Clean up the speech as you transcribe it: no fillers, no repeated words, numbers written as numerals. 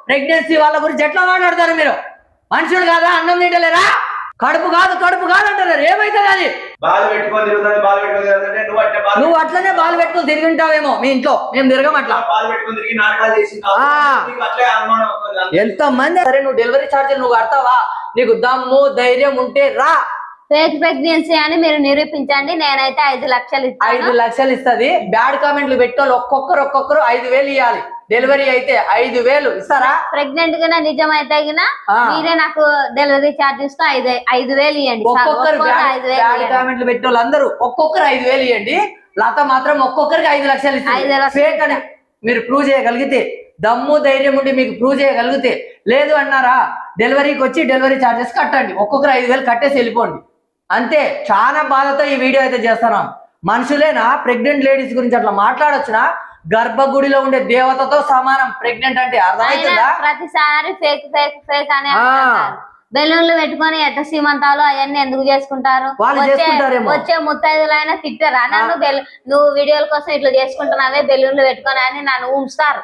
Pregnancy వాళ్ళ గురించి ఎట్లా మాట్లాడతారు మీరు? మనుషులు కాదా? అన్నం తింటలేరా? కడుపు కాదు అంటారు. ఏమైతుంది అది? నువ్వు అట్లనే బాల్ పెట్టుకుని తిరిగి ఉంటావేమో మీ ఇంట్లో. మేము తిరగం అట్లా. ఎంత మంది సరే నువ్వు డెలివరీ ఛార్జీలు నువ్వు కడతావా? నీకు దమ్ము ధైర్యం ఉంటే రా. ఫేక్ ప్రెగ్నెన్సీ అని మీరు నిరూపించండి. నేనైతే 5 లక్షలు ఇస్తాను. 5 లక్షలు ఇస్తుంది. బ్యాడ్ కామెంట్లు పెట్టాలి. ఒక్కొక్కరు 5,000 ఇవ్వాలి. డెలివరీ అయితే 5,000 ఇస్తారా? ప్రెగ్నెంట్ గా నిజమైతే మీరే నాకు డెలివరీ ఛార్జెస్ తో 5,000 ఇవ్వండి. ఒక్కొక్కరు బ్యాడ్ కామెంట్లు పెట్టే వాళ్ళందరూ ఒక్కొక్కరు 5,000 ఇవ్వండి. లత మాత్రం ఒక్కొక్కరికి 5 లక్షలు ఇస్తుంది. ఫేక్ అని మీరు ప్రూవ్ చేయగలిగితే, దమ్ము ధైర్యం ఉండి మీకు ప్రూవ్ చేయగలిగితే, లేదు అన్నారా డెలివరీకి వచ్చి డెలివరీ ఛార్జెస్ కట్టండి. ఒక్కొక్కరు 5,000 కట్టేసి వెళ్ళిపోండి. అంతే. చాలా బాధతో ఈ వీడియో అయితే చేస్తున్నాం. మనుషులేనా ప్రెగ్నెంట్ లేడీస్ గురించి అట్లా మాట్లాడొచ్చునా? గర్భగుడిలో ఉండే దేవతతో సమానం ప్రెగ్నెంట్ అంటే. అర్థమవుతుందా? ప్రతిసారి ఫేక్ ఫేక్ ఫేక్ అని బెలూన్లు పెట్టుకొని ఎట్ట సీమంతాలు అవన్నీ ఎందుకు చేసుకుంటారు? వచ్చే ముత్తైదులైనా తిట్టారా నన్ను? నువ్వు వీడియోల కోసం ఇట్లా చేసుకుంటున్నావే బెలూన్లు పెట్టుకొని అని నన్ను ఉంచుతారు.